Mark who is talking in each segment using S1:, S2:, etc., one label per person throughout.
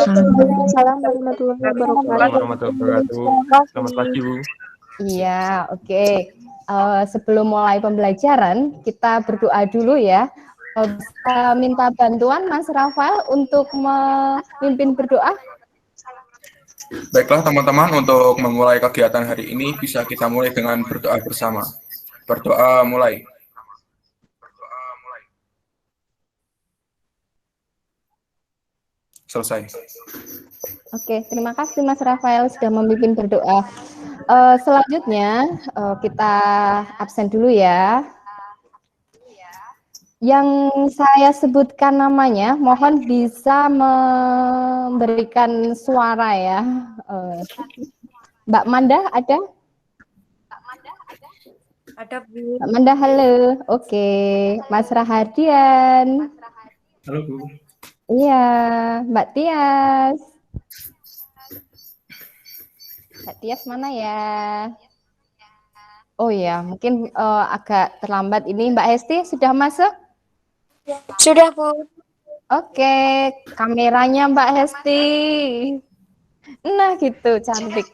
S1: Waalaikumsalam warahmatullahi wabarakatuh.
S2: Selamat pagi, Bu.
S3: Iya, oke. Sebelum mulai pembelajaran, kita berdoa dulu ya. Bisa minta bantuan Mas Rafael untuk memimpin berdoa?
S2: Baiklah teman-teman, untuk memulai kegiatan hari ini bisa kita mulai dengan berdoa bersama. Berdoa mulai. Selesai.
S3: Oke, terima kasih Mas Rafael sudah memimpin berdoa. Selanjutnya kita absen dulu ya. Yang saya sebutkan namanya, mohon bisa memberikan suara ya. Mbak Manda ada?
S1: Ada, Bu.
S3: Mbak Manda, halo. Oke, Mas Rahadian.
S2: Halo, Bu.
S3: Iya, Mbak Tias. Mbak Tias mana ya? Oh ya, mungkin agak terlambat ini. Mbak Hesti sudah masuk?
S1: Sudah, Bu.
S3: Oke, kameranya Mbak Hesti. Nah gitu, cantik.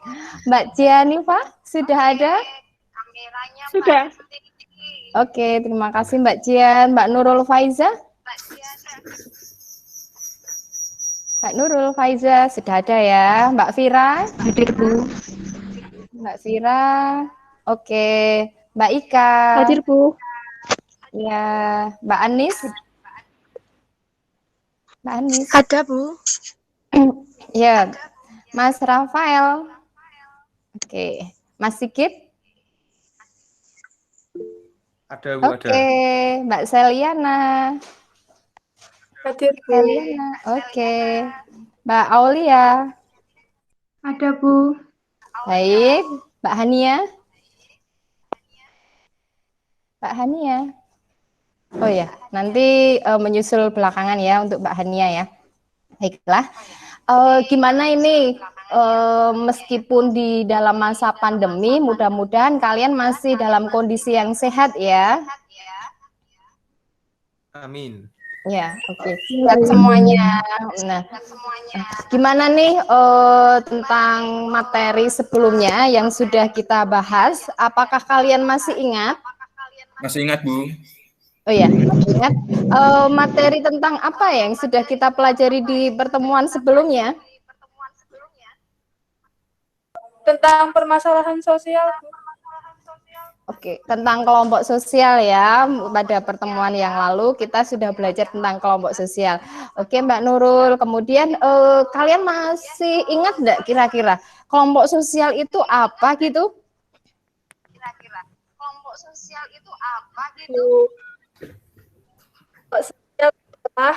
S3: Mbak Jianifa sudah ada?
S1: Sudah.
S3: Oke, terima kasih Mbak Jian. Mbak Nurul Faiza? Mbak Nurul Faiza sudah ada ya. Mbak Vira?
S1: Hadir, Bu.
S3: Mbak Vira. Oke, Mbak Ika.
S1: Hadir, Bu.
S3: Ya, Mbak Anis. Mbak Anis.
S1: Ada, Bu.
S3: Ya, Mas Rafael. Oke, Mas Sigit.
S2: Ada, Bu,
S3: Oke, Mbak Seliana.
S1: Hadir, Bu.
S3: Seliana. Oke, Mbak Aulia.
S1: Ada, Bu.
S3: Baik, Mbak Hania. Mbak Hania. Oh ya, nanti menyusul belakangan ya untuk Mbak Hania ya. Baiklah. Gimana ini? Meskipun di dalam masa pandemi, mudah-mudahan kalian masih dalam kondisi yang sehat ya.
S2: Amin.
S3: Ya, oke. Buat semuanya. Nah, gimana nih tentang materi sebelumnya yang sudah kita bahas? Apakah kalian masih ingat?
S2: Masih ingat, Bu?
S3: Oh ya, ingat materi tentang apa yang sudah kita pelajari di pertemuan sebelumnya?
S1: Tentang permasalahan sosial, Bu.
S3: Oke, tentang kelompok sosial ya. Pada pertemuan yang lalu kita sudah belajar tentang kelompok sosial. Oke, Mbak Nurul. Kemudian kalian masih ingat enggak kira-kira kelompok sosial itu apa gitu? Kira-kira kelompok sosial itu apa gitu?
S1: Kelompok sosial adalah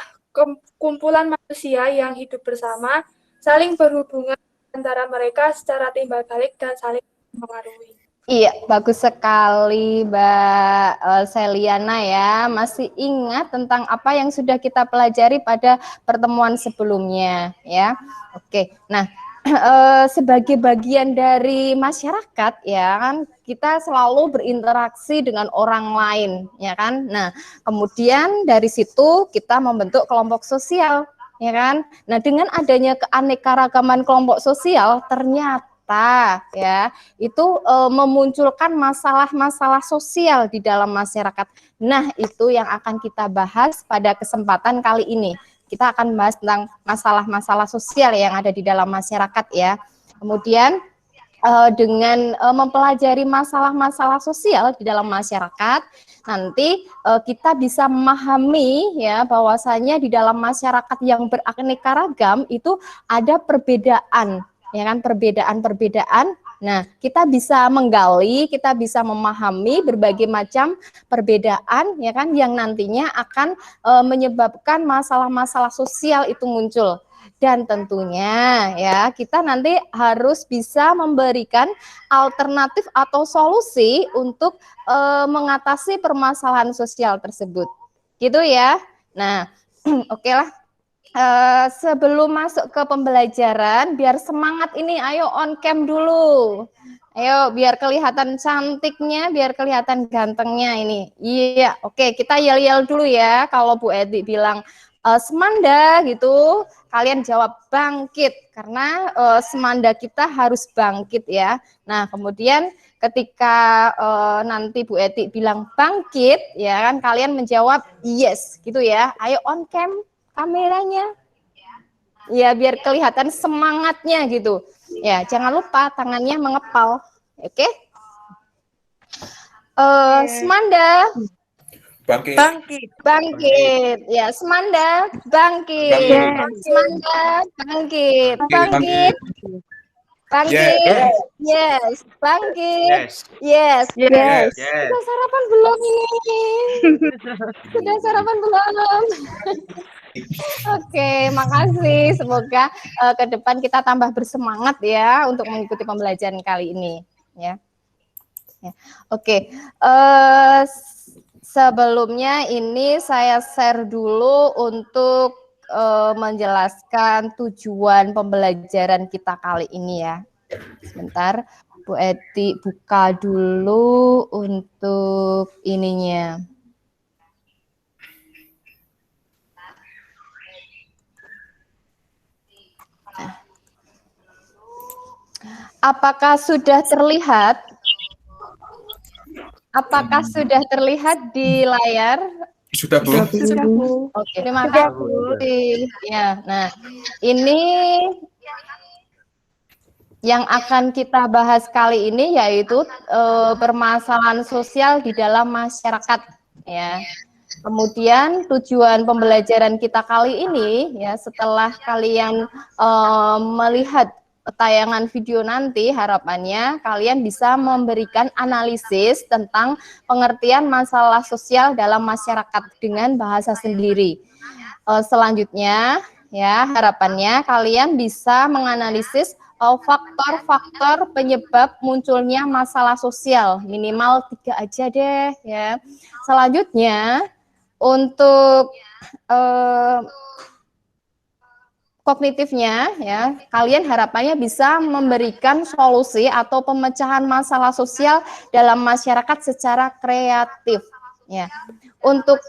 S1: kumpulan manusia yang hidup bersama, saling berhubungan antara mereka secara timbal balik dan saling mempengaruhi.
S3: Iya, bagus sekali Mbak Seliana ya. Masih ingat tentang apa yang sudah kita pelajari pada pertemuan sebelumnya ya. Oke, nah sebagai bagian dari masyarakat ya kan, kita selalu berinteraksi dengan orang lain ya kan. Nah, kemudian dari situ kita membentuk kelompok sosial ya kan. Nah, dengan adanya keanekaragaman kelompok sosial ternyata ya itu memunculkan masalah-masalah sosial di dalam masyarakat. Nah, itu yang akan kita bahas pada kesempatan kali ini. Kita akan bahas tentang masalah-masalah sosial yang ada di dalam masyarakat ya. Kemudian dengan mempelajari masalah-masalah sosial di dalam masyarakat, nanti kita bisa memahami ya bahwasanya di dalam masyarakat yang beraneka ragam itu ada perbedaan, ya kan, perbedaan-perbedaan. Nah, kita bisa menggali, kita bisa memahami berbagai macam perbedaan ya kan yang nantinya akan menyebabkan masalah-masalah sosial itu muncul. Dan tentunya ya kita nanti harus bisa memberikan alternatif atau solusi untuk mengatasi permasalahan sosial tersebut. Gitu ya. Nah, oke lah. Sebelum masuk ke pembelajaran, biar semangat ini, ayo on cam dulu. Ayo, biar kelihatan cantiknya, biar kelihatan gantengnya ini. Iya, oke, kita yel-yel dulu ya. Kalau Bu Edi bilang Semanda gitu, kalian jawab bangkit karena semanda kita harus bangkit ya. Nah, kemudian ketika nanti Bu Eti bilang bangkit ya kan, kalian menjawab yes gitu ya. Ayo on cam kameranya. Ya, biar kelihatan semangatnya gitu. Ya, jangan lupa tangannya mengepal. Oke? Semanda
S2: Bangkit.
S4: Bangkit.
S3: bangkit. Ya, semanda bangkit.
S2: Bangkit.
S3: Semanda bangkit.
S2: Bangkit.
S3: Bangkit. Bangkit.
S2: Yes.
S3: Yes. Bangkit.
S4: Yes.
S3: Yes.
S2: Yes.
S4: Yes.
S3: Sudah sarapan belum ini? Sudah sarapan belum? Oke, makasih. Semoga ke depan kita tambah bersemangat ya untuk mengikuti pembelajaran kali ini. Ya. Ya. Oke. Sebelumnya ini saya share dulu untuk menjelaskan tujuan pembelajaran kita kali ini ya. Sebentar, Bu Eti buka dulu untuk ininya. Apakah sudah terlihat? Apakah sudah terlihat di layar?
S2: Sudah, Bu.
S1: Sudah, Bu.
S3: Oke, terima
S1: Sudah,
S3: kasih. Ya, nah ini yang akan kita bahas kali ini yaitu permasalahan sosial di dalam masyarakat. Ya. Kemudian tujuan pembelajaran kita kali ini ya setelah kalian melihat tayangan video nanti harapannya kalian bisa memberikan analisis tentang pengertian masalah sosial dalam masyarakat dengan bahasa sendiri. Selanjutnya ya harapannya kalian bisa menganalisis faktor-faktor penyebab munculnya masalah sosial, minimal 3 aja deh ya. Selanjutnya untuk kognitifnya ya, kalian harapannya bisa memberikan solusi atau pemecahan masalah sosial dalam masyarakat secara kreatif ya. Untuk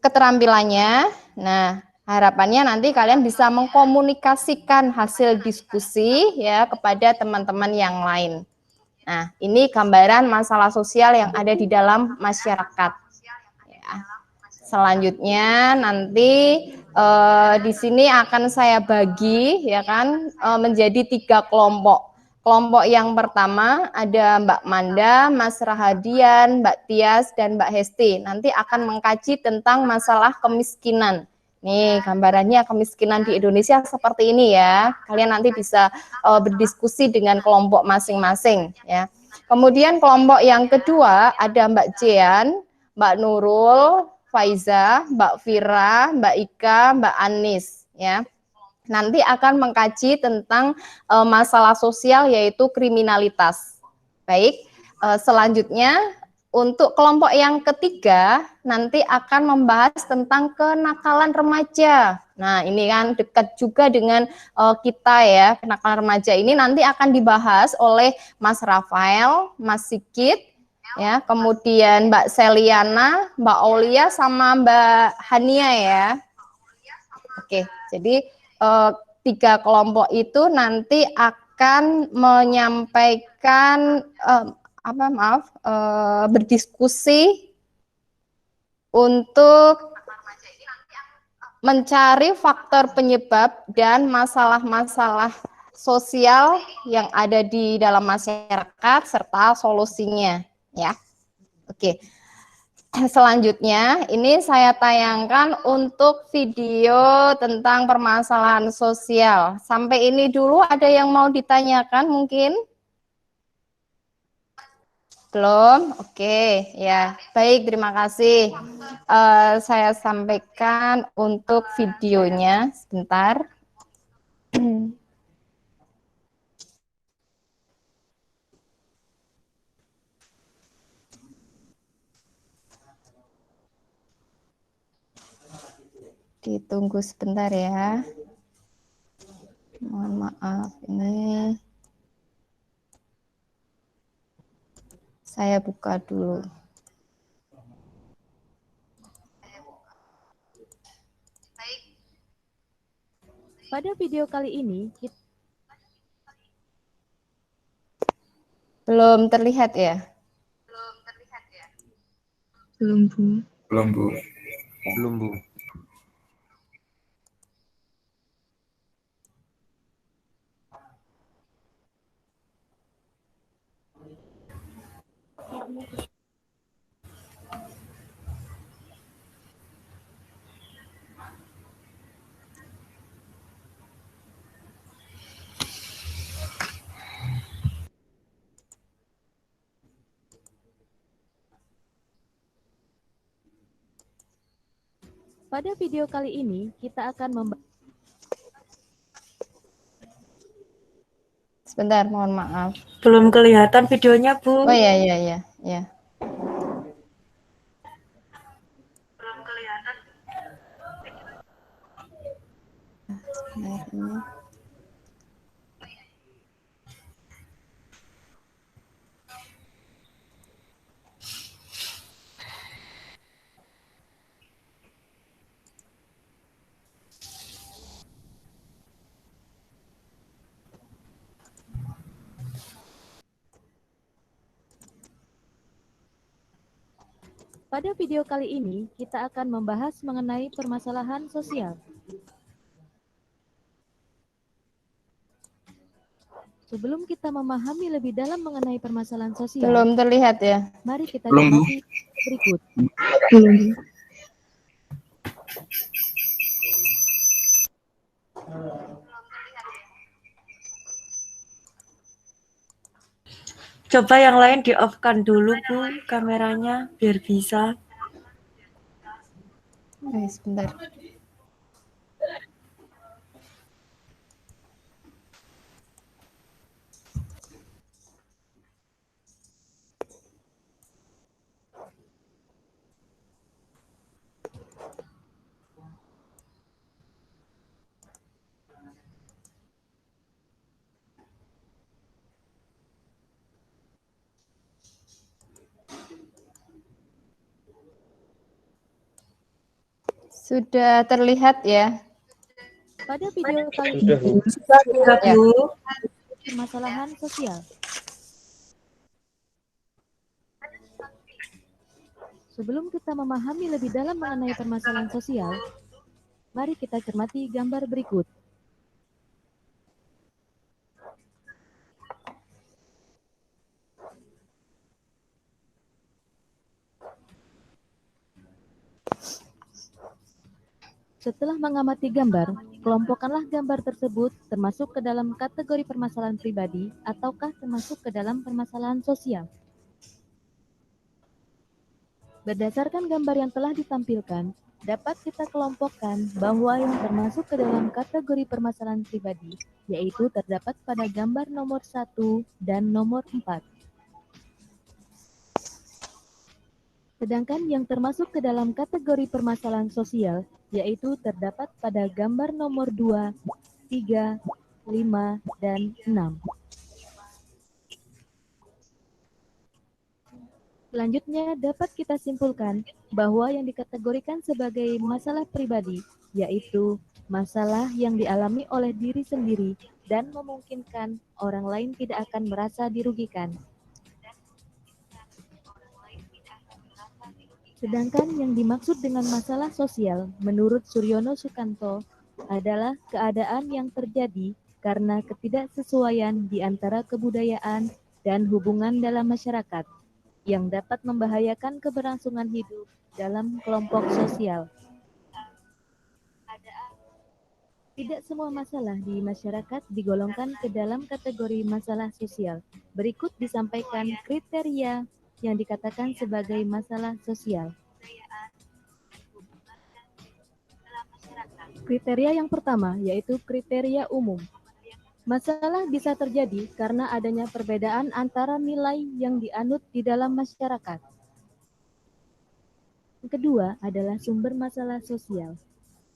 S3: keterampilannya, nah harapannya nanti kalian bisa mengkomunikasikan hasil diskusi ya kepada teman-teman yang lain. Nah, ini gambaran masalah sosial yang ada di dalam masyarakat. Ya. Selanjutnya nanti di sini akan saya bagi ya kan menjadi 3 kelompok. Kelompok yang pertama ada Mbak Manda, Mas Rahadian, Mbak Tias, dan Mbak Hesti. Nanti akan mengkaji tentang masalah kemiskinan. Nih gambarannya kemiskinan di Indonesia seperti ini ya. Kalian nanti bisa berdiskusi dengan kelompok masing-masing ya. Kemudian kelompok yang kedua ada Mbak Jean, Mbak Nurul, Faiza, Mbak Vira, Mbak Ika, Mbak Anis ya. Nanti akan mengkaji tentang masalah sosial yaitu kriminalitas. Baik, selanjutnya untuk kelompok yang ketiga nanti akan membahas tentang kenakalan remaja. Nah, ini kan dekat juga dengan kita ya. Kenakalan remaja ini nanti akan dibahas oleh Mas Rafael, Mas Sigit, ya, kemudian Mbak Seliana, Mbak Aulia sama Mbak Hania ya. Oke, jadi 3 kelompok itu nanti akan menyampaikan berdiskusi untuk mencari faktor penyebab dan masalah-masalah sosial yang ada di dalam masyarakat serta solusinya ya. Oke. Selanjutnya ini saya tayangkan untuk video tentang permasalahan sosial. Sampai ini dulu ada yang mau ditanyakan mungkin? Belum? Oke, ya. Baik, terima kasih. Saya sampaikan untuk videonya sebentar. Ditunggu sebentar ya. Mohon maaf ini. Saya buka dulu.
S4: Pada video kali ini,
S3: Belum terlihat ya?
S5: Belum, Bu.
S2: Belum, Bu.
S6: Belum, Bu.
S4: pada video kali ini kita akan membahas
S3: Sebentar, mohon maaf.
S5: Belum kelihatan videonya, Bu.
S3: Oh ya, ya, ya, ya. Sebentar, ini.
S4: Pada video kali ini, kita akan membahas mengenai permasalahan sosial. Sebelum kita memahami lebih dalam mengenai permasalahan sosial,
S3: Belum terlihat ya?
S4: mari kita
S2: Belum, Bu.
S4: cermati berikut.
S5: Belum. Coba yang lain di-off-kan dulu, Bu, kameranya, biar bisa.
S3: Sebentar. Sudah terlihat ya?
S4: Pada video kali
S6: Sudah,
S4: ini,
S6: Bu.
S5: Sudah,
S3: Ya.
S5: Bu.
S4: permasalahan sosial. Sebelum kita memahami lebih dalam mengenai permasalahan sosial, mari kita cermati gambar berikut. Setelah mengamati gambar, kelompokkanlah gambar tersebut termasuk ke dalam kategori permasalahan pribadi ataukah termasuk ke dalam permasalahan sosial. Berdasarkan gambar yang telah ditampilkan, dapat kita kelompokkan bahwa yang termasuk ke dalam kategori permasalahan pribadi, yaitu terdapat pada gambar nomor 1 dan nomor 4. Sedangkan yang termasuk ke dalam kategori permasalahan sosial, yaitu terdapat pada gambar nomor 2, 3, 5, dan 6. Selanjutnya dapat kita simpulkan bahwa yang dikategorikan sebagai masalah pribadi, yaitu masalah yang dialami oleh diri sendiri dan memungkinkan orang lain tidak akan merasa dirugikan. Sedangkan yang dimaksud dengan masalah sosial menurut Suryono Sukanto adalah keadaan yang terjadi karena ketidaksesuaian di antara kebudayaan dan hubungan dalam masyarakat yang dapat membahayakan keberlangsungan hidup dalam kelompok sosial. Tidak semua masalah di masyarakat digolongkan ke dalam kategori masalah sosial. Berikut disampaikan kriteria yang dikatakan sebagai masalah sosial. Kriteria yang pertama yaitu kriteria umum. Masalah bisa terjadi karena adanya perbedaan antara nilai yang dianut di dalam masyarakat. Yang kedua adalah sumber masalah sosial.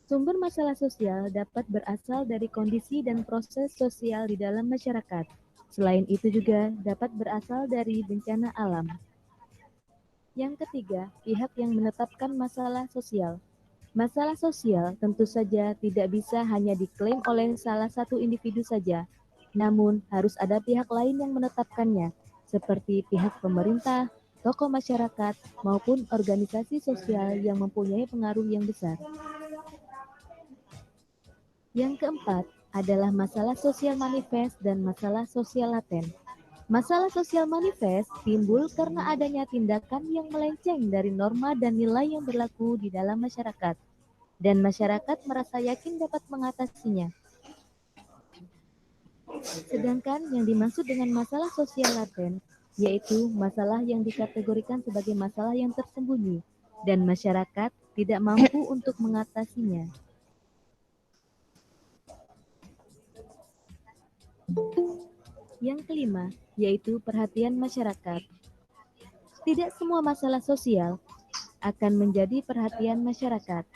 S4: Sumber masalah sosial dapat berasal dari kondisi dan proses sosial di dalam masyarakat. Selain itu juga dapat berasal dari bencana alam. Yang ketiga, pihak yang menetapkan masalah sosial. Masalah sosial tentu saja tidak bisa hanya diklaim oleh salah satu individu saja, namun harus ada pihak lain yang menetapkannya, seperti pihak pemerintah, tokoh masyarakat, maupun organisasi sosial yang mempunyai pengaruh yang besar. Yang keempat adalah masalah sosial manifest dan masalah sosial laten. Masalah sosial manifest timbul karena adanya tindakan yang melenceng dari norma dan nilai yang berlaku di dalam masyarakat, dan masyarakat merasa yakin dapat mengatasinya. Sedangkan yang dimaksud dengan masalah sosial laten, yaitu masalah yang dikategorikan sebagai masalah yang tersembunyi, dan masyarakat tidak mampu untuk mengatasinya. Yang kelima, yaitu perhatian masyarakat. Tidak semua masalah sosial akan menjadi perhatian masyarakat.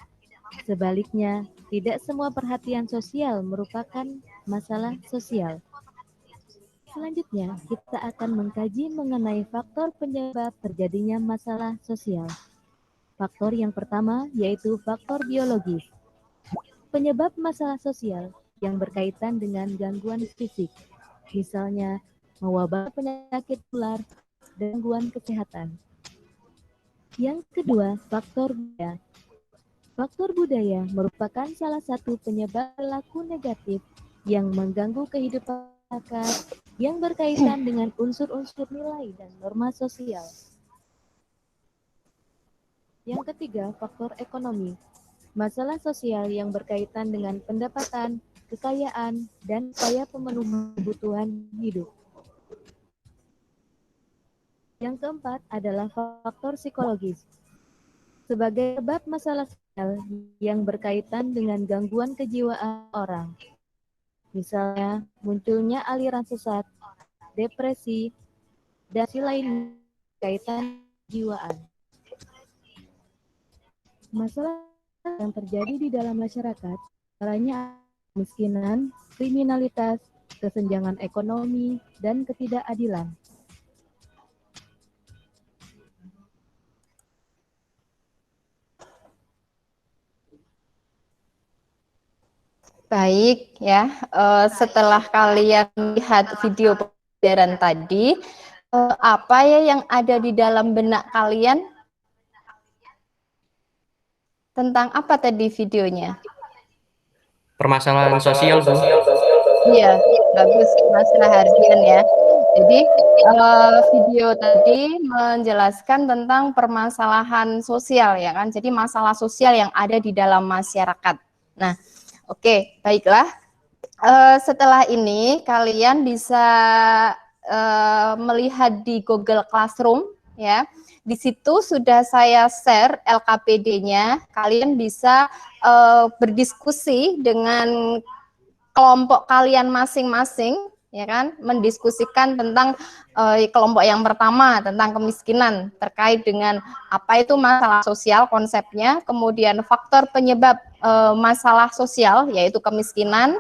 S4: Sebaliknya, tidak semua perhatian sosial merupakan masalah sosial. Selanjutnya, kita akan mengkaji mengenai faktor penyebab terjadinya masalah sosial. Faktor yang pertama yaitu faktor biologis. Penyebab masalah sosial yang berkaitan dengan gangguan fisik, misalnya mewabah penyakit tular dan gangguan kesehatan. Yang kedua, faktor budaya. Faktor budaya merupakan salah satu penyebab perilaku negatif yang mengganggu kehidupan masyarakat yang berkaitan dengan unsur-unsur nilai dan norma sosial. Yang ketiga, faktor ekonomi. Masalah sosial yang berkaitan dengan pendapatan, kekayaan, dan upaya pemenuhan kebutuhan hidup. Yang keempat adalah faktor psikologis. Sebagai sebab masalah sosial yang berkaitan dengan gangguan kejiwaan orang. Misalnya, munculnya aliran sesat, depresi, dan lain berkaitan kejiwaan. Masalah yang terjadi di dalam masyarakat, antaranya kemiskinan, kriminalitas, kesenjangan ekonomi, dan ketidakadilan.
S3: Baik ya, setelah kalian lihat video pembelajaran tadi, apa ya yang ada di dalam benak kalian? Tentang apa tadi videonya?
S6: Permasalahan sosial, Bu.
S3: Iya, bagus Mas Rahardian ya. Jadi video tadi menjelaskan tentang permasalahan sosial ya kan. Jadi masalah sosial yang ada di dalam masyarakat. Nah, oke, baiklah. Setelah ini kalian bisa melihat di Google Classroom ya. Di situ sudah saya share LKPD-nya. Kalian bisa berdiskusi dengan kelompok kalian masing-masing, ya kan, mendiskusikan tentang kelompok yang pertama tentang kemiskinan terkait dengan apa itu masalah sosial konsepnya, kemudian faktor penyebab masalah sosial yaitu kemiskinan,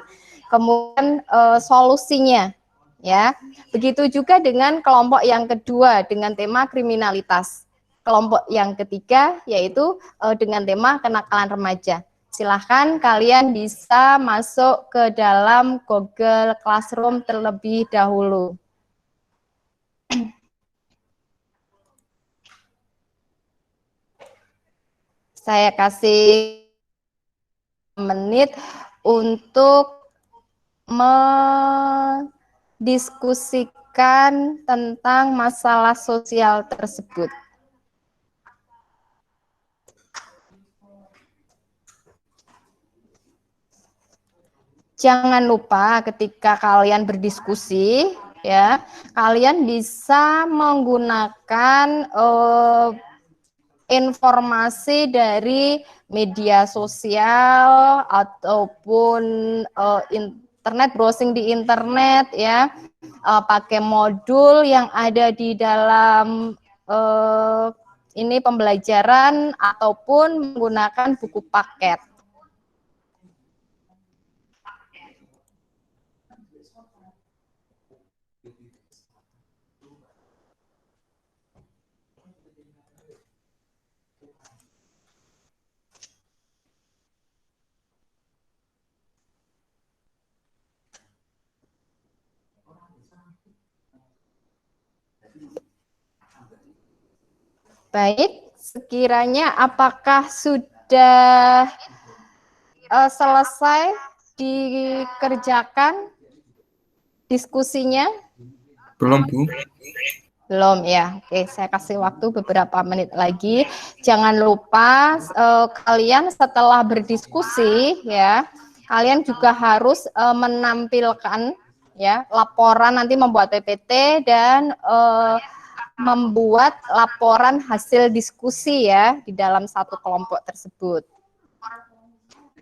S3: kemudian solusinya, ya. Begitu juga dengan kelompok yang kedua dengan tema kriminalitas, kelompok yang ketiga yaitu dengan tema kenakalan remaja. Silahkan kalian bisa masuk ke dalam Google Classroom terlebih dahulu. Saya kasih menit untuk mendiskusikan tentang masalah sosial tersebut. Jangan lupa ketika kalian berdiskusi, ya, kalian bisa menggunakan informasi dari media sosial ataupun internet, browsing di internet, ya, pakai modul yang ada di dalam ini pembelajaran ataupun menggunakan buku paket. Baik, sekiranya apakah sudah selesai dikerjakan diskusinya?
S2: Belum, Bu.
S3: Belum ya. Oke, saya kasih waktu beberapa menit lagi. Jangan lupa kalian setelah berdiskusi ya, kalian juga harus menampilkan ya laporan, nanti membuat PPT dan membuat laporan hasil diskusi ya di dalam satu kelompok tersebut.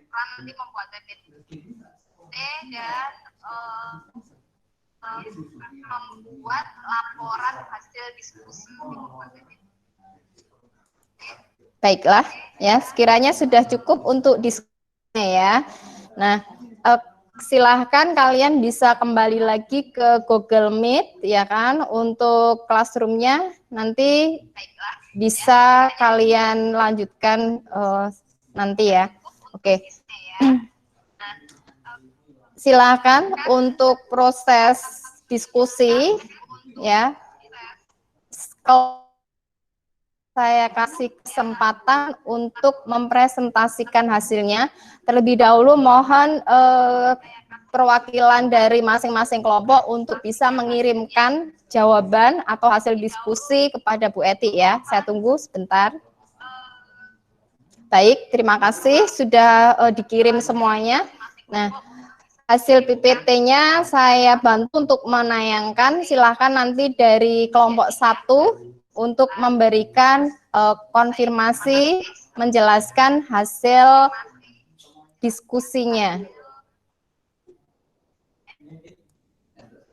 S3: Nanti membuat PPT dan membuat laporan hasil diskusi. Baiklah, ya sekiranya sudah cukup untuk diskusinya ya. Nah, silahkan kalian bisa kembali lagi ke Google Meet ya kan untuk classroom-nya, nanti bisa kalian lanjutkan nanti ya. Oke. Silakan untuk proses diskusi ya. Kalau saya kasih kesempatan untuk mempresentasikan hasilnya, terlebih dahulu mohon perwakilan dari masing-masing kelompok untuk bisa mengirimkan jawaban atau hasil diskusi kepada Bu Eti ya. Saya tunggu sebentar. Baik, terima kasih sudah dikirim semuanya. Nah, hasil PPT-nya saya bantu untuk menayangkan. Silakan nanti dari kelompok 1 untuk memberikan konfirmasi, menjelaskan hasil diskusinya.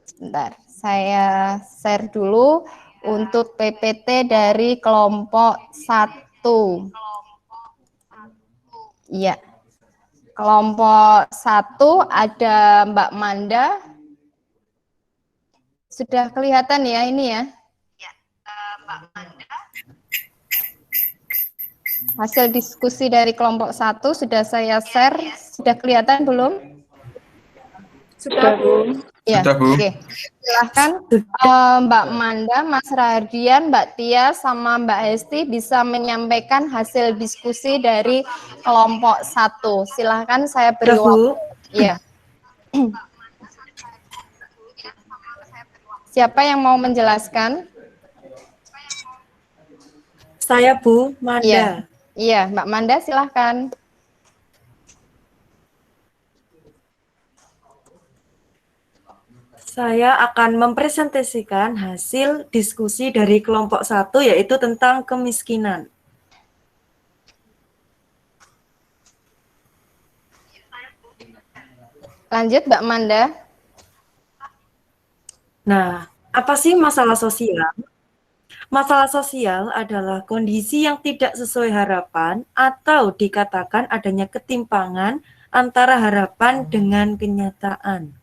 S3: Sebentar, saya share dulu untuk PPT dari kelompok 1. Iya. Kelompok 1 ada Mbak Manda. Sudah kelihatan ya ini ya? Ya, Mbak Manda. Hasil diskusi dari kelompok 1 sudah saya share. Sudah kelihatan belum?
S1: Sudah, Bu.
S3: Ya,
S2: Sudah, Bu.
S3: oke. Silahkan Mbak Manda, Mas Radian, Mbak Tia, sama Mbak Hesti bisa menyampaikan hasil diskusi dari kelompok 1. Silahkan saya beri
S5: Sudah, Bu.
S3: waktu. Ya. Siapa yang mau menjelaskan?
S5: Saya Bu Manda.
S3: Iya, iya, Mbak Manda silahkan.
S5: Saya akan mempresentasikan hasil diskusi dari kelompok 1 yaitu tentang kemiskinan.
S3: Lanjut Mbak Manda.
S5: Nah, apa sih masalah sosial? Masalah sosial adalah kondisi yang tidak sesuai harapan atau dikatakan adanya ketimpangan antara harapan dengan kenyataan.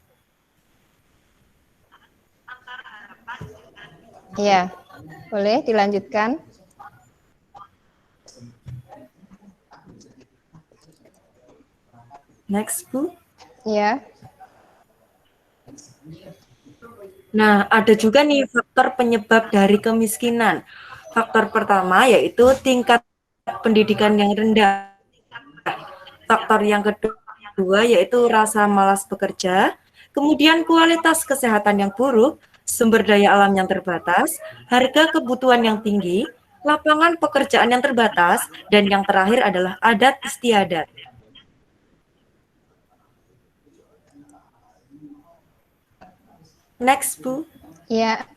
S3: Iya, boleh dilanjutkan.
S5: Next, Bu.
S3: Iya.
S5: Nah, ada juga nih faktor penyebab dari kemiskinan. Faktor pertama yaitu tingkat pendidikan yang rendah. Faktor yang kedua yaitu rasa malas bekerja, kemudian kualitas kesehatan yang buruk, sumber daya alam yang terbatas, harga kebutuhan yang tinggi, lapangan pekerjaan yang terbatas, dan yang terakhir adalah adat istiadat. Next, Bu.
S3: Iya.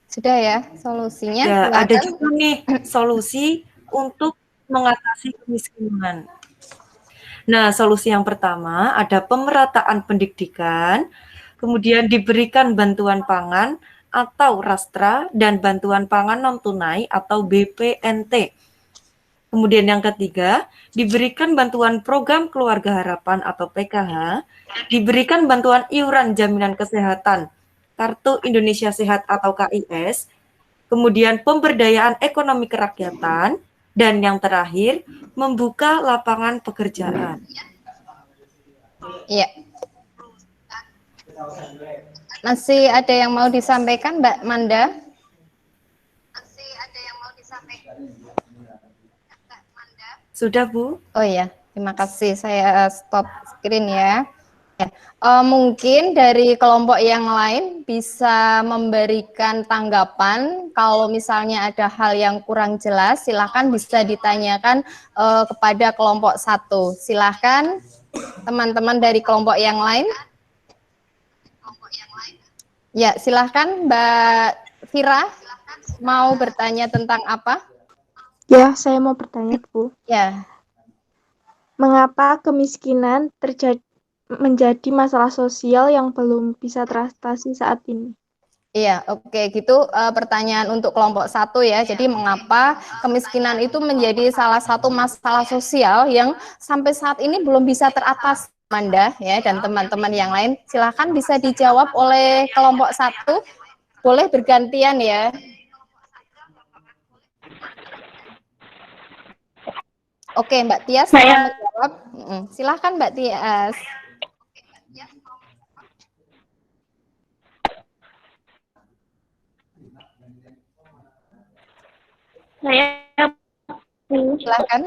S3: Sudah ya solusinya?
S5: Ya,
S3: Silakan.
S5: ada juga nih solusi untuk mengatasi kemiskinan. Nah, solusi yang pertama ada pemerataan pendidikan, kemudian diberikan bantuan pangan atau rastra dan bantuan pangan non tunai atau BPNT. Kemudian yang ketiga, diberikan bantuan program keluarga harapan atau PKH, diberikan bantuan iuran jaminan kesehatan, Kartu Indonesia Sehat atau KIS, kemudian pemberdayaan ekonomi kerakyatan, dan yang terakhir, membuka lapangan pekerjaan.
S3: Iya. Masih ada yang mau disampaikan, Mbak Manda?
S5: Sudah, Bu?
S3: Oh iya, terima kasih. Saya stop screen ya. Mungkin dari kelompok yang lain bisa memberikan tanggapan. Kalau misalnya ada hal yang kurang jelas, silahkan bisa ditanyakan kepada kelompok 1. Silahkan teman-teman dari kelompok yang lain. Ya, silahkan Mbak Vira, mau bertanya tentang apa?
S7: Ya, saya mau bertanya, Bu.
S3: Ya,
S7: Mengapa kemiskinan menjadi masalah sosial yang belum bisa teratasi saat ini?
S3: iya, oke, gitu pertanyaan untuk kelompok 1 ya. Jadi mengapa kemiskinan itu menjadi salah satu masalah sosial yang sampai saat ini belum bisa teratasi, Manda ya, dan teman-teman yang lain. Silahkan bisa dijawab oleh kelompok 1. Boleh bergantian ya. Oke, Mbak Tias mau menjawab. Silahkan Mbak Tias. Silahkan.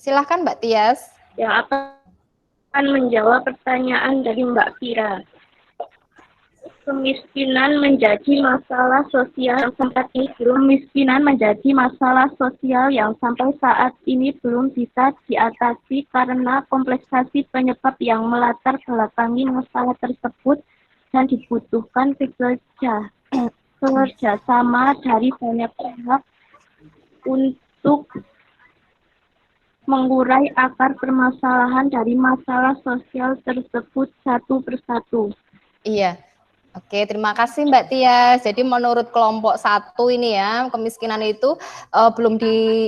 S3: Silahkan Mbak Tias.
S8: Ya, akan menjawab pertanyaan dari Mbak Vira. Kemiskinan menjadi masalah sosial yang sampai saat ini belum bisa diatasi karena kompleksasi penyebab yang melatar belakangi masalah tersebut dan dibutuhkan kerjasama dari banyak pihak untuk mengurai akar permasalahan dari masalah sosial tersebut satu persatu.
S3: Iya. Oke, terima kasih Mbak Tias. Jadi menurut kelompok 1 ini ya, kemiskinan itu belum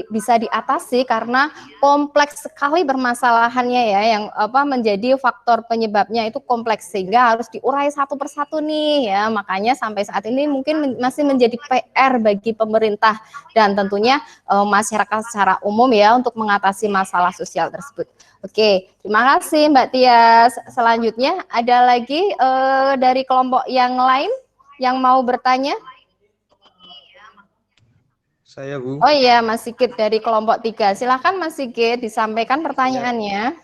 S3: bisa diatasi karena kompleks sekali permasalahannya ya, yang menjadi faktor penyebabnya itu kompleks sehingga harus diurai satu persatu nih ya. Makanya sampai saat ini mungkin masih menjadi PR bagi pemerintah dan tentunya masyarakat secara umum ya untuk mengatasi masalah sosial tersebut. Oke, terima kasih Mbak Tias. Selanjutnya ada lagi dari kelompok yang lain yang mau bertanya?
S9: Saya, Bu.
S3: Oh iya, Mas Sigit dari kelompok 3. Silahkan Mas Sigit disampaikan pertanyaannya.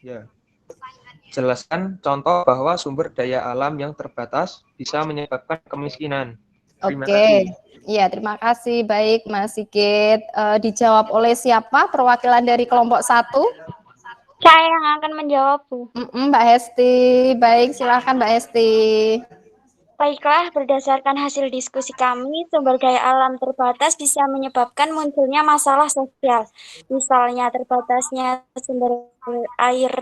S9: Ya. Jelaskan contoh bahwa sumber daya alam yang terbatas bisa menyebabkan kemiskinan. Terima kasih.
S3: Iya, terima kasih. Baik, Mas Sigit. Dijawab oleh siapa? Perwakilan dari kelompok 1?
S8: Saya yang akan menjawab, Bu.
S3: Mbak Hesti. Baik, silahkan Mbak Hesti.
S8: Baiklah, berdasarkan hasil diskusi kami, sumber daya alam terbatas bisa menyebabkan munculnya masalah sosial. Misalnya terbatasnya sumber air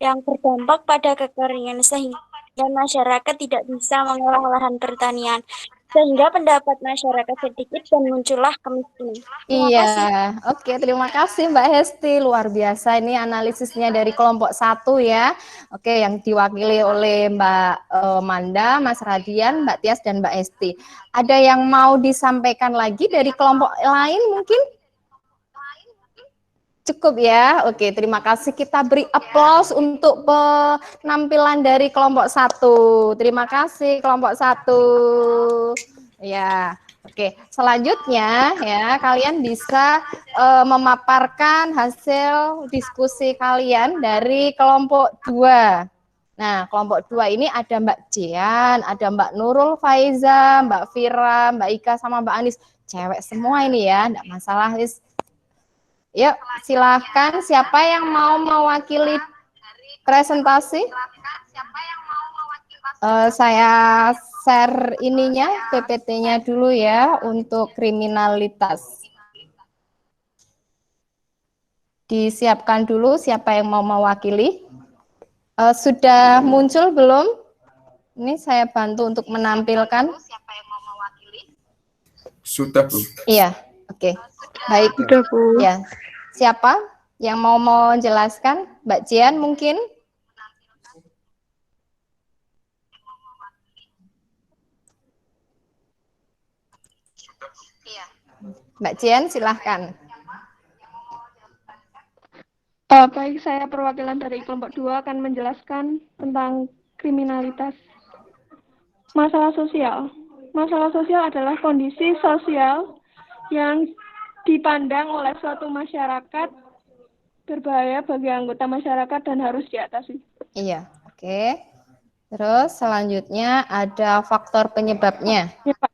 S8: yang berdampak pada kekeringan sehingga masyarakat tidak bisa mengolah lahan pertanian. Sehingga pendapat masyarakat sedikit dan muncullah kemiskinan.
S3: Iya, oke, terima kasih Mbak Hesti. Luar biasa ini analisisnya dari kelompok 1 ya. Oke, yang diwakili oleh Mbak Manda, Mas Radian, Mbak Tias, dan Mbak Hesti. Ada yang mau disampaikan lagi dari kelompok lain mungkin? Cukup ya. Oke, terima kasih. Kita beri aplaus untuk penampilan dari kelompok 1. Terima kasih kelompok 1. Ya. Oke, selanjutnya ya kalian bisa memaparkan hasil diskusi kalian dari kelompok 2. Nah, kelompok 2 ini ada Mbak Jian, ada Mbak Nurul Faiza, Mbak Vira, Mbak Ika, sama Mbak Anis. Cewek semua ini ya, enggak masalah. Yuk, silahkan siapa yang mau mewakili presentasi? Saya share ininya, PPT-nya dulu ya, untuk kriminalitas. Disiapkan dulu siapa yang mau mewakili. Sudah muncul belum? Ini saya bantu untuk menampilkan.
S2: Sudah, Bu.
S3: Iya, oke. Baik.
S7: Sudah, Bu.
S3: Ya. Siapa yang mau menjelaskan? Mbak Jian mungkin? Mbak Jian, silahkan.
S1: Baik, saya perwakilan dari kelompok 2 akan menjelaskan tentang kriminalitas.
S10: Masalah sosial. Masalah sosial adalah kondisi sosial yang dipandang oleh suatu masyarakat berbahaya bagi anggota masyarakat dan harus diatasi.
S3: Iya, oke. Terus selanjutnya ada faktor penyebabnya.
S10: Ya, Pak.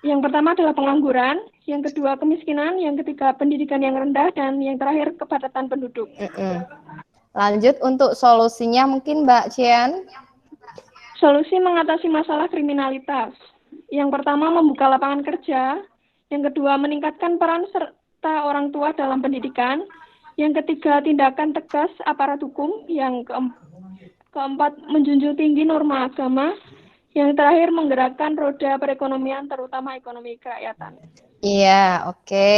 S10: Yang pertama adalah pengangguran, yang kedua kemiskinan, yang ketiga pendidikan yang rendah, dan yang terakhir kepadatan penduduk.
S3: Lanjut untuk solusinya mungkin Mbak Cian.
S10: Solusi mengatasi masalah kriminalitas. Yang pertama membuka lapangan kerja, yang kedua meningkatkan peran serta orang tua dalam pendidikan, yang ketiga tindakan tegas aparat hukum, yang keempat menjunjung tinggi norma agama, yang terakhir menggerakkan roda perekonomian terutama ekonomi kerakyatan.
S3: Iya, oke.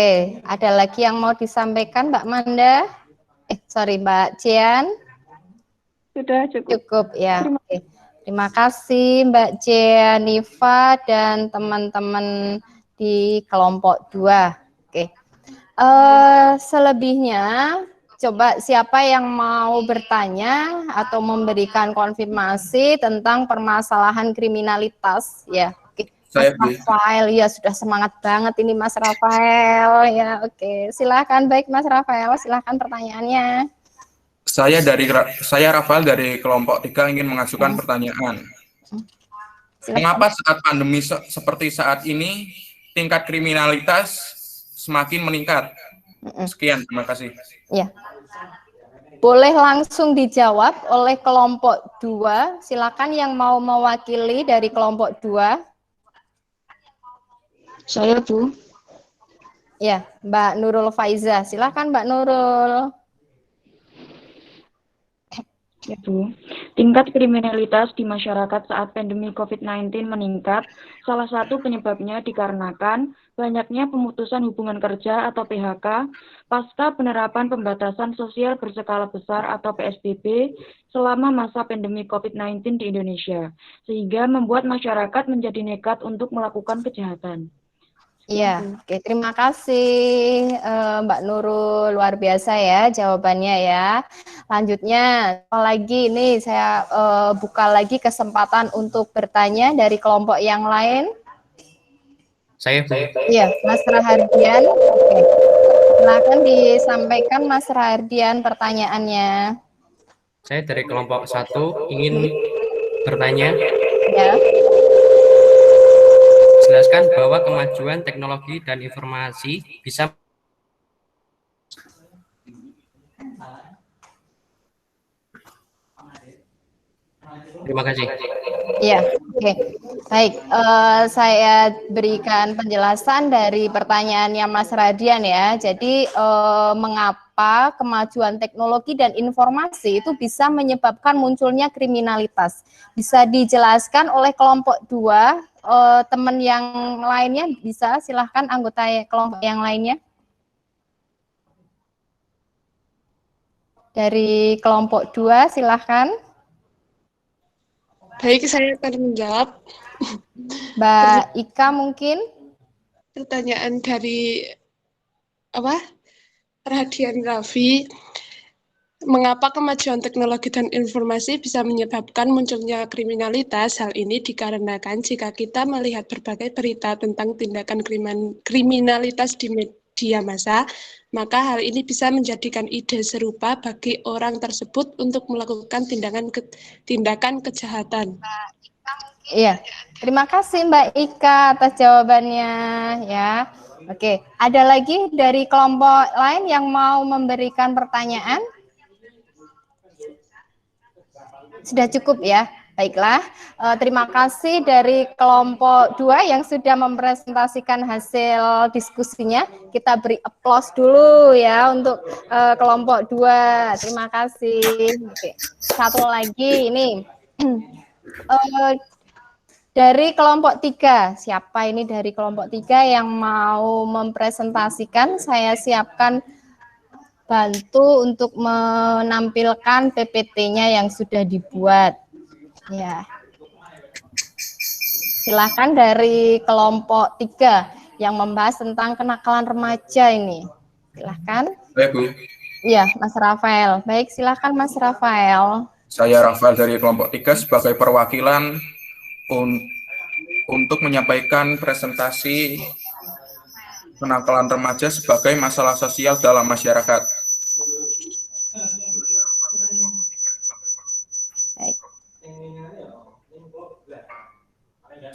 S3: Ada lagi yang mau disampaikan Mbak Manda? Mbak Cian?
S10: Sudah cukup.
S3: Cukup ya. Oke. Terima kasih Mbak Jenifa dan teman-teman di kelompok 2. Oke. Selebihnya coba siapa yang mau bertanya atau memberikan konfirmasi tentang permasalahan kriminalitas ya. Oke. Mas Rafael ya sudah semangat banget ini Mas Rafael ya. Oke, silakan baik Mas Rafael, silakan pertanyaannya.
S2: Saya Rafael dari kelompok 3 ingin mengajukan pertanyaan. Mengapa saat pandemi seperti saat ini tingkat kriminalitas semakin meningkat? Sekian, terima kasih.
S3: Ya. Boleh langsung dijawab oleh kelompok 2. Silakan yang mau mewakili dari kelompok 2.
S11: Saya, Bu.
S3: Ya, Mbak Nurul Faiza. Silakan Mbak Nurul.
S11: Ya, Bu. Tingkat kriminalitas di masyarakat saat pandemi COVID-19 meningkat. Salah satu penyebabnya dikarenakan banyaknya pemutusan hubungan kerja atau PHK pasca penerapan pembatasan sosial berskala besar atau PSBB selama masa pandemi COVID-19 di Indonesia, sehingga membuat masyarakat menjadi nekat untuk melakukan kejahatan.
S3: Iya, oke, terima kasih Mbak Nurul, luar biasa ya jawabannya ya. Lanjutnya, apalagi ini saya buka lagi kesempatan untuk bertanya dari kelompok yang lain.
S6: Saya, Bu.
S3: Iya, Mas Rahardian. Oke. Silakan disampaikan Mas Rahardian pertanyaannya.
S6: Saya dari kelompok 1 ingin bertanya.
S3: Ya.
S6: Jelaskan bahwa kemajuan teknologi dan informasi bisa Terima kasih.
S3: Iya, oke. Baik, saya berikan penjelasan dari pertanyaannya Mas Radian ya. Jadi, mengapa kemajuan teknologi dan informasi itu bisa menyebabkan munculnya kriminalitas? Bisa dijelaskan oleh kelompok 2, teman yang lainnya bisa, silahkan anggota kelompok yang lainnya. Dari kelompok 2, silahkan.
S12: Baik, saya akan menjawab.
S3: Mbak Ika mungkin?
S12: Pertanyaan dari Radian Raffi. Mengapa kemajuan teknologi dan informasi bisa menyebabkan munculnya kriminalitas? Hal ini dikarenakan jika kita melihat berbagai berita tentang tindakan kriminalitas di media massa, maka hal ini bisa menjadikan ide serupa bagi orang tersebut untuk melakukan tindakan kejahatan.
S3: Iya, terima kasih Mbak Ika atas jawabannya ya. Oke, ada lagi dari kelompok lain yang mau memberikan pertanyaan? Sudah cukup ya. Baiklah, terima kasih dari kelompok 2 yang sudah mempresentasikan hasil diskusinya. Kita beri aplaus dulu ya untuk kelompok 2. Terima kasih. Oke. Satu lagi ini dari kelompok 3. Siapa ini dari kelompok 3 yang mau mempresentasikan? Saya siapkan bantu untuk menampilkan PPT-nya yang sudah dibuat. Ya, silakan dari kelompok 3 yang membahas tentang kenakalan remaja ini. Silakan.
S2: Baik, Bu.
S3: Iya, Mas Rafael. Baik, silakan Mas Rafael.
S2: Saya Rafael dari kelompok 3 sebagai perwakilan untuk menyampaikan presentasi kenakalan remaja sebagai masalah sosial dalam masyarakat.
S3: Baik.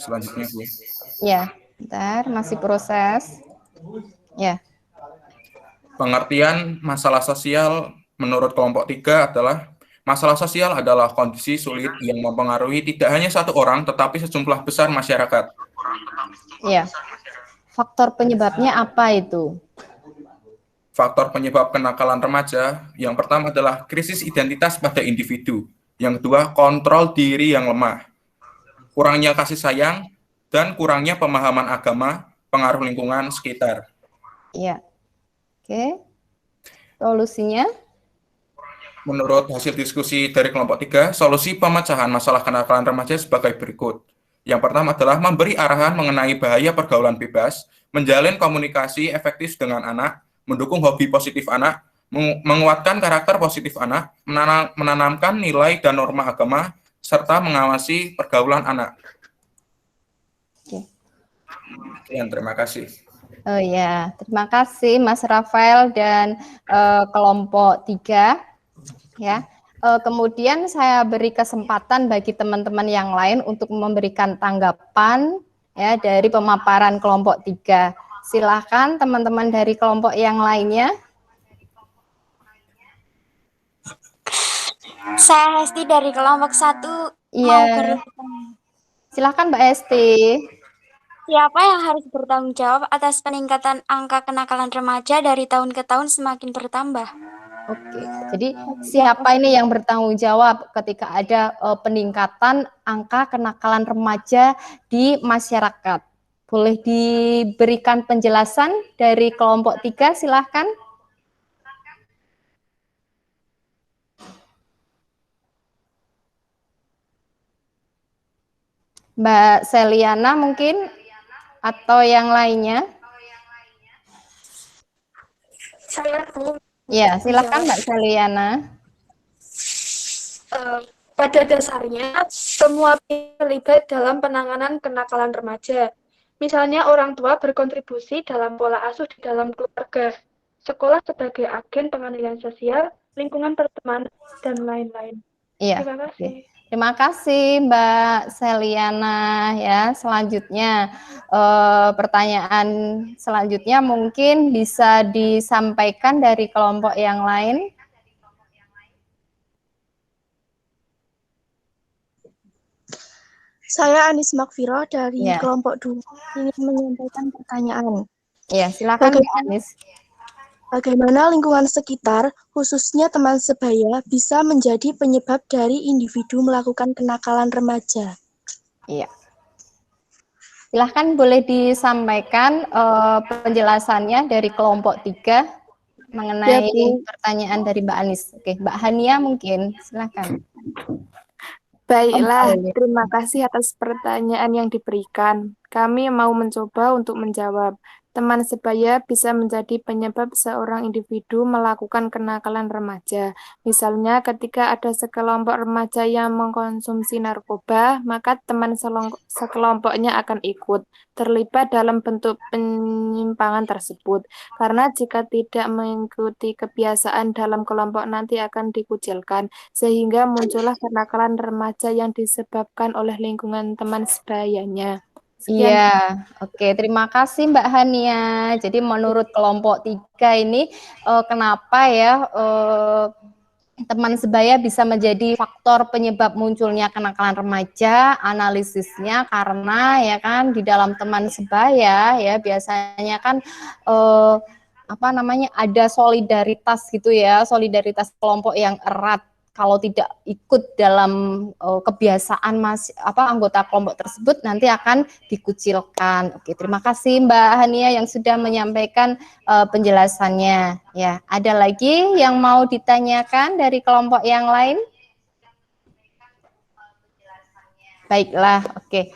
S2: Selanjutnya, Bu.
S3: Ya, bentar, masih proses. Ya.
S2: Pengertian masalah sosial menurut kelompok 3 adalah masalah sosial adalah kondisi sulit yang mempengaruhi tidak hanya satu orang, tetapi sejumlah besar masyarakat.
S3: Ya. Faktor penyebabnya apa itu?
S2: Faktor penyebab kenakalan remaja, yang pertama adalah krisis identitas pada individu. Yang kedua, kontrol diri yang lemah. Kurangnya kasih sayang, dan kurangnya pemahaman agama, pengaruh lingkungan sekitar.
S3: Ya. Oke. Solusinya?
S2: Menurut hasil diskusi dari kelompok 3, solusi pemecahan masalah kenakalan remaja sebagai berikut. Yang pertama adalah memberi arahan mengenai bahaya pergaulan bebas, menjalin komunikasi efektif dengan anak, mendukung hobi positif anak, menguatkan karakter positif anak, menanamkan nilai dan norma agama, serta mengawasi pergaulan anak. Sekian, terima kasih.
S3: Oh ya, terima kasih Mas Rafael dan kelompok 3. Ya, kemudian saya beri kesempatan bagi teman-teman yang lain untuk memberikan tanggapan ya dari pemaparan kelompok 3. Silakan teman-teman dari kelompok yang lainnya.
S8: Saya Hesti dari kelompok 1
S3: Iya.
S8: mau
S3: Silakan Mbak Hesti.
S8: Siapa yang harus bertanggung jawab atas peningkatan angka kenakalan remaja dari tahun ke tahun semakin bertambah?
S3: Oke, jadi siapa ini yang bertanggung jawab ketika ada peningkatan angka kenakalan remaja di masyarakat? Boleh diberikan penjelasan dari kelompok 3, silahkan. Mbak Seliana mungkin, atau yang lainnya?
S1: Saya Bu.
S3: Ya, silakan Mbak Seliana.
S1: Pada dasarnya, semua pihak terlibat dalam penanganan kenakalan remaja. Misalnya orang tua berkontribusi dalam pola asuh di dalam keluarga, sekolah sebagai agen pengendalian sosial, lingkungan pertemanan, dan lain-lain.
S3: Iya.
S1: Terima kasih.
S3: Terima kasih Mbak Seliana ya. Selanjutnya pertanyaan selanjutnya mungkin bisa disampaikan dari kelompok yang lain.
S7: Saya Anis Makfiro dari kelompok 2 ingin menyampaikan pertanyaan.
S3: Ya, silakan Mbak Anis.
S7: Bagaimana lingkungan sekitar, khususnya teman sebaya, bisa menjadi penyebab dari individu melakukan kenakalan remaja?
S3: Iya. Silahkan boleh disampaikan penjelasannya dari kelompok 3 mengenai pertanyaan dari Mbak Anis. Oke, Mbak Hania mungkin, silahkan.
S13: Baiklah, terima kasih atas pertanyaan yang diberikan. Kami mau mencoba untuk menjawab. Teman sebaya bisa menjadi penyebab seorang individu melakukan kenakalan remaja. Misalnya ketika ada sekelompok remaja yang mengkonsumsi narkoba, maka teman sekelompoknya akan ikut terlibat dalam bentuk penyimpangan tersebut. Karena jika tidak mengikuti kebiasaan dalam kelompok nanti akan dikucilkan, sehingga muncullah kenakalan remaja yang disebabkan oleh lingkungan teman sebayanya. Sekian.
S3: Iya, oke. Terima kasih Mbak Hania. Jadi menurut kelompok 3 ini kenapa ya teman sebaya bisa menjadi faktor penyebab munculnya kenakalan remaja? Analisisnya karena ya kan di dalam teman sebaya ya biasanya kan apa namanya ada solidaritas gitu ya, solidaritas kelompok yang erat. Kalau tidak ikut dalam kebiasaan anggota kelompok tersebut nanti akan dikucilkan. Oke, terima kasih Mbak Hania yang sudah menyampaikan penjelasannya. Ya, ada lagi yang mau ditanyakan dari kelompok yang lain? Baiklah, oke.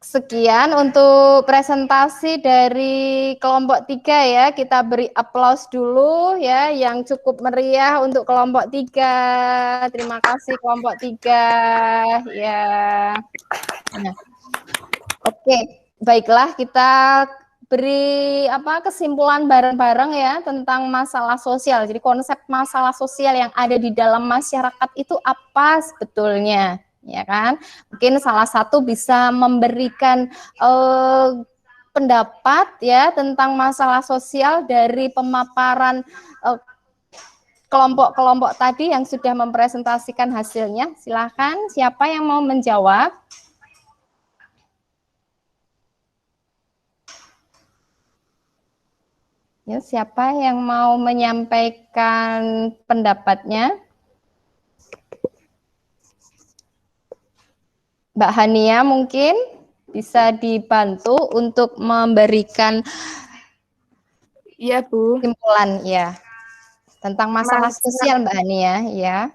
S3: Sekian untuk presentasi dari kelompok 3 ya. Kita beri aplaus dulu ya yang cukup meriah untuk kelompok 3. Terima kasih kelompok 3 ya. Nah, oke, baiklah kita beri kesimpulan bareng-bareng ya tentang masalah sosial. Jadi konsep masalah sosial yang ada di dalam masyarakat itu apa sebetulnya? Ya kan, mungkin salah satu bisa memberikan pendapat ya tentang masalah sosial dari pemaparan kelompok-kelompok tadi yang sudah mempresentasikan hasilnya. Silahkan, siapa yang mau menjawab? Ya, siapa yang mau menyampaikan pendapatnya? Mbak Hania mungkin bisa dibantu untuk memberikan kesimpulan ya tentang masalah sosial Mbak Hania ya.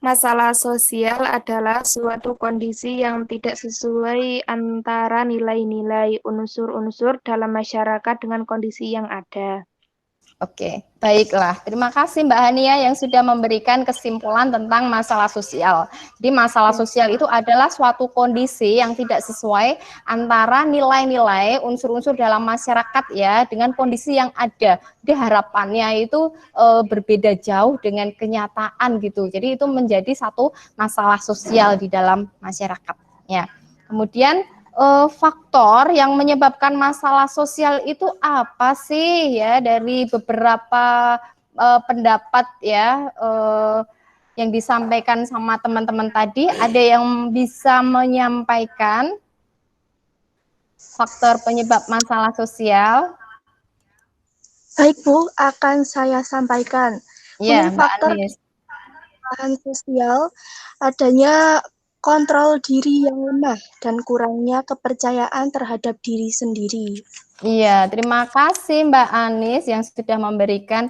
S13: Masalah sosial adalah suatu kondisi yang tidak sesuai antara nilai-nilai unsur-unsur dalam masyarakat dengan kondisi yang ada.
S3: Oke, baiklah. Terima kasih Mbak Hania yang sudah memberikan kesimpulan tentang masalah sosial. Jadi masalah sosial itu adalah suatu kondisi yang tidak sesuai antara nilai-nilai unsur-unsur dalam masyarakat ya dengan kondisi yang ada. Jadi harapannya itu berbeda jauh dengan kenyataan gitu. Jadi itu menjadi satu masalah sosial di dalam masyarakat ya. Kemudian faktor yang menyebabkan masalah sosial itu apa sih ya dari beberapa pendapat ya yang disampaikan sama teman-teman tadi, ada yang bisa menyampaikan faktor penyebab masalah sosial?
S7: Baik Bu, akan saya sampaikan.
S3: Ya,
S7: Mungkin
S3: Mbak
S7: faktor
S3: Anis.
S7: perubahan sosial adanya kontrol diri yang lemah dan kurangnya kepercayaan terhadap diri sendiri.
S3: Iya, terima kasih Mbak Anis yang sudah memberikan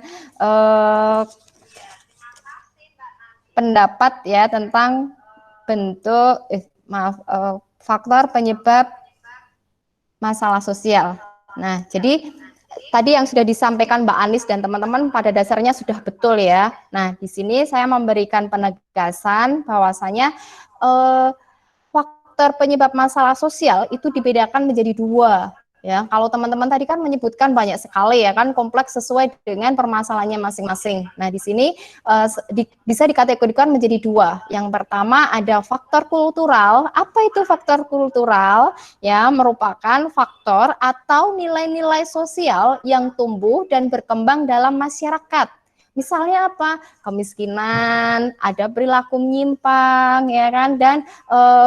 S3: pendapat ya tentang bentuk faktor penyebab masalah sosial. Nah, jadi tadi yang sudah disampaikan Mbak Anis dan teman-teman pada dasarnya sudah betul ya. Nah, di sini saya memberikan penegasan bahwasanya faktor penyebab masalah sosial itu dibedakan menjadi 2. Ya, kalau teman-teman tadi kan menyebutkan banyak sekali ya kan, kompleks sesuai dengan permasalahannya masing-masing. Nah, di sini bisa dikategorikan menjadi 2. Yang pertama ada faktor kultural. Apa itu faktor kultural? Ya, merupakan faktor atau nilai-nilai sosial yang tumbuh dan berkembang dalam masyarakat. Misalnya apa? Kemiskinan, ada perilaku menyimpang, ya kan, dan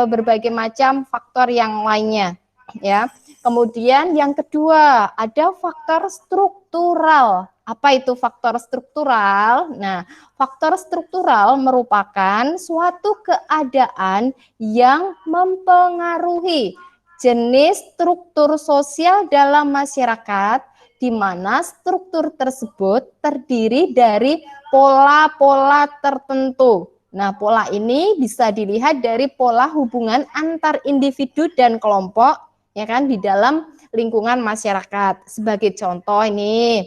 S3: berbagai macam faktor yang lainnya, ya. Kemudian yang kedua, ada faktor struktural. Apa itu faktor struktural? Nah, faktor struktural merupakan suatu keadaan yang mempengaruhi jenis struktur sosial dalam masyarakat, di mana struktur tersebut terdiri dari pola-pola tertentu. Nah, pola ini bisa dilihat dari pola hubungan antar individu dan kelompok, ya kan, di dalam lingkungan masyarakat. Sebagai contoh ini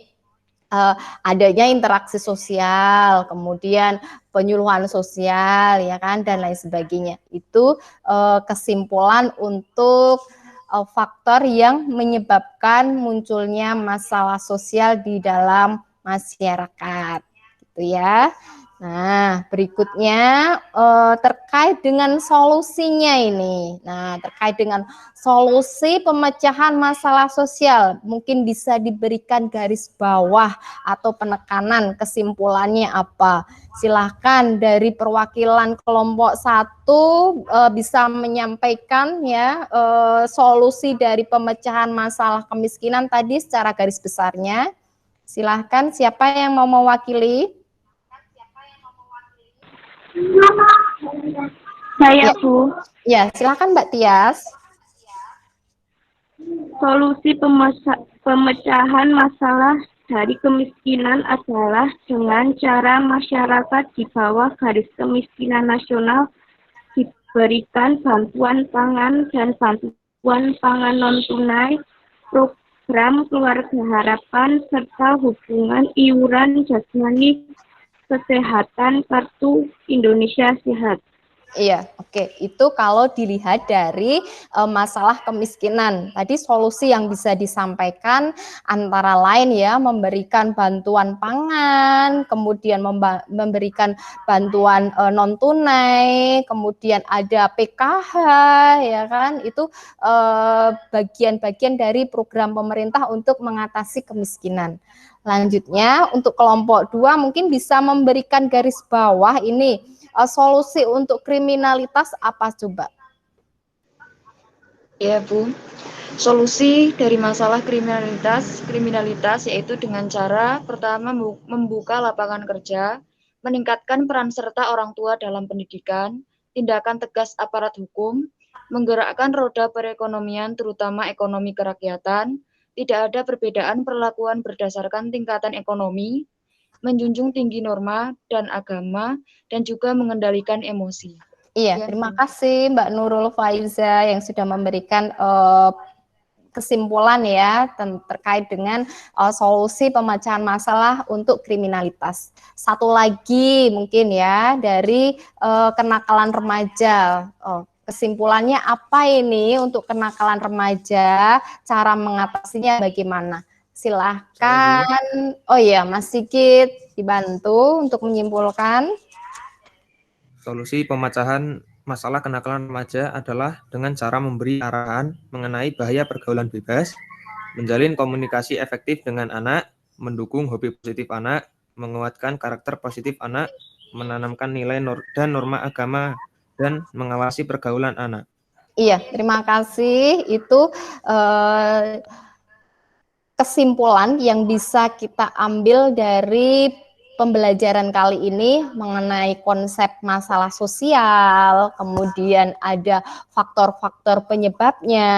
S3: adanya interaksi sosial, kemudian penyuluhan sosial, ya kan, dan lain sebagainya. Itu kesimpulan untuk faktor yang menyebabkan munculnya masalah sosial di dalam masyarakat, gitu ya. Nah, berikutnya terkait dengan solusinya ini. Nah, terkait dengan solusi pemecahan masalah sosial, mungkin bisa diberikan garis bawah atau penekanan kesimpulannya apa. Silahkan dari perwakilan kelompok 1 bisa menyampaikan ya solusi dari pemecahan masalah kemiskinan tadi secara garis besarnya. Silahkan, siapa yang mau mewakili?
S10: Saya, Bu.
S3: Ya, silakan Mbak Tias.
S10: Solusi pemecahan masalah dari kemiskinan adalah dengan cara masyarakat di bawah garis kemiskinan nasional diberikan bantuan pangan dan bantuan
S11: bantuan pangan non-tunai, program keluarga harapan, serta hubungan iuran jasmani kesehatan kartu Indonesia Sehat.
S3: Iya, oke. Itu kalau dilihat dari masalah kemiskinan. Tadi solusi yang bisa disampaikan antara lain ya, memberikan bantuan pangan, kemudian memberikan bantuan non tunai, kemudian ada PKH, ya kan? Itu bagian-bagian dari program pemerintah untuk mengatasi kemiskinan. Lanjutnya untuk kelompok 2 mungkin bisa memberikan garis bawah ini solusi untuk kriminalitas apa coba?
S11: Ya Bu, solusi dari masalah kriminalitas yaitu dengan cara pertama membuka lapangan kerja, meningkatkan peran serta orang tua dalam pendidikan, tindakan tegas aparat hukum, menggerakkan roda perekonomian terutama ekonomi kerakyatan, tidak ada perbedaan perlakuan berdasarkan tingkatan ekonomi, menjunjung tinggi norma dan agama, dan juga mengendalikan emosi.
S3: Iya, terima kasih Mbak Nurul Faiza yang sudah memberikan kesimpulan ya terkait dengan solusi pemecahan masalah untuk kriminalitas. Satu lagi mungkin ya dari kenakalan remaja. Kesimpulannya apa ini untuk kenakalan remaja? Cara mengatasinya bagaimana? Silahkan. Oh iya, Mas Sigit dibantu untuk menyimpulkan.
S9: Solusi pemecahan masalah kenakalan remaja adalah dengan cara memberi arahan mengenai bahaya pergaulan bebas, menjalin komunikasi efektif dengan anak, mendukung hobi positif anak, menguatkan karakter positif anak, menanamkan nilai dan norma agama, dan mengawasi pergaulan anak.
S3: Iya, terima kasih. Itu kesimpulan yang bisa kita ambil dari pembelajaran kali ini mengenai konsep masalah sosial, kemudian ada faktor-faktor penyebabnya,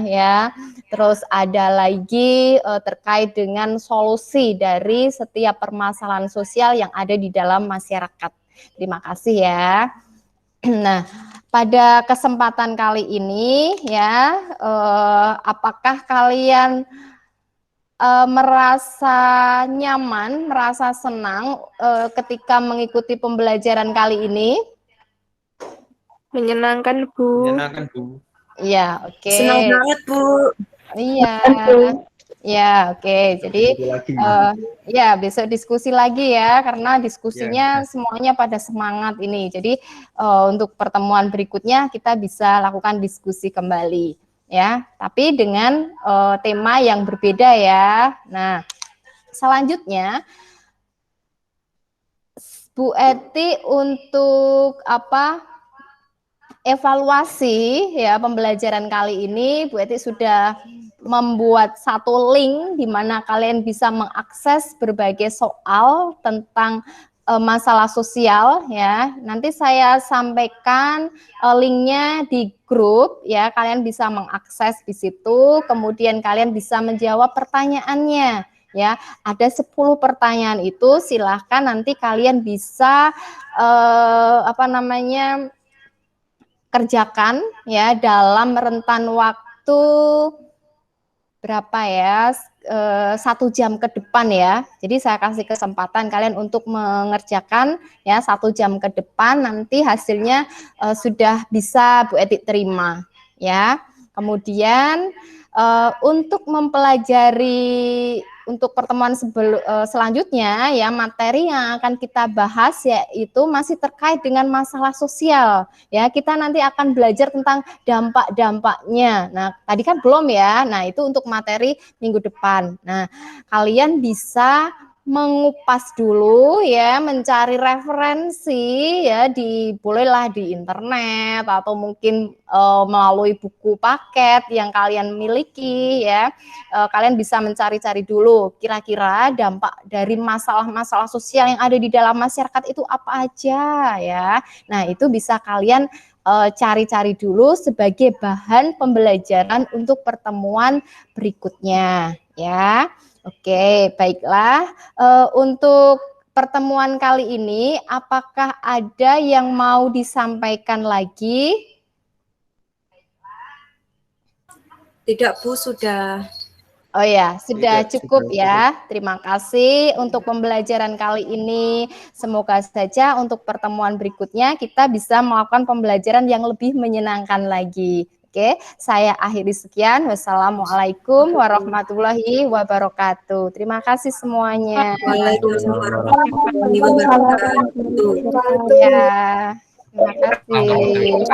S3: ya. Terus ada lagi terkait dengan solusi dari setiap permasalahan sosial yang ada di dalam masyarakat. Terima kasih ya. Nah, pada kesempatan kali ini ya, apakah kalian merasa nyaman, merasa senang ketika mengikuti pembelajaran kali ini?
S13: Menyenangkan, Bu.
S9: Menyenangkan, Bu.
S3: Iya, oke.
S5: Senang banget, Bu.
S3: Iya. Ya, oke. Jadi ya besok diskusi lagi ya, karena diskusinya semuanya pada semangat ini. Jadi untuk pertemuan berikutnya kita bisa lakukan diskusi kembali. Ya, tapi dengan tema yang berbeda ya. Nah, selanjutnya Bu Eti untuk evaluasi ya pembelajaran kali ini, Bu Eti sudah membuat satu link di mana kalian bisa mengakses berbagai soal tentang masalah sosial ya. Nanti saya sampaikan linknya di grup ya, kalian bisa mengakses di situ, kemudian kalian bisa menjawab pertanyaannya ya. Ada 10 pertanyaan itu, silahkan nanti kalian bisa kerjakan ya dalam rentan waktu berapa ya, 1 jam ke depan ya. Jadi saya kasih kesempatan kalian untuk mengerjakan ya 1 jam ke depan, nanti hasilnya sudah bisa Bu Eti terima ya. Kemudian untuk mempelajari untuk pertemuan selanjutnya ya, materi yang akan kita bahas yaitu masih terkait dengan masalah sosial ya. Kita nanti akan belajar tentang dampak-dampaknya. Nah, tadi kan belum ya. Nah, itu untuk materi minggu depan. Nah, kalian bisa mengupas dulu ya, mencari referensi ya, bolehlah di internet atau mungkin melalui buku paket yang kalian miliki ya. Kalian bisa mencari-cari dulu kira-kira dampak dari masalah-masalah sosial yang ada di dalam masyarakat itu apa aja ya. Nah, itu bisa kalian cari-cari dulu sebagai bahan pembelajaran untuk pertemuan berikutnya ya. Oke, baiklah. Untuk pertemuan kali ini, apakah ada yang mau disampaikan lagi?
S5: Tidak, Bu, sudah.
S3: Oh ya, sudah
S9: Tidak,
S3: cukup
S9: sudah
S3: ya. Terima kasih untuk pembelajaran kali ini. Semoga saja untuk pertemuan berikutnya kita bisa melakukan pembelajaran yang lebih menyenangkan lagi. Oke, saya akhiri sekian. Wassalamualaikum warahmatullahi wabarakatuh. Terima kasih semuanya.
S5: Waalaikumsalam warahmatullahi wabarakatuh.
S3: Ya, terima kasih.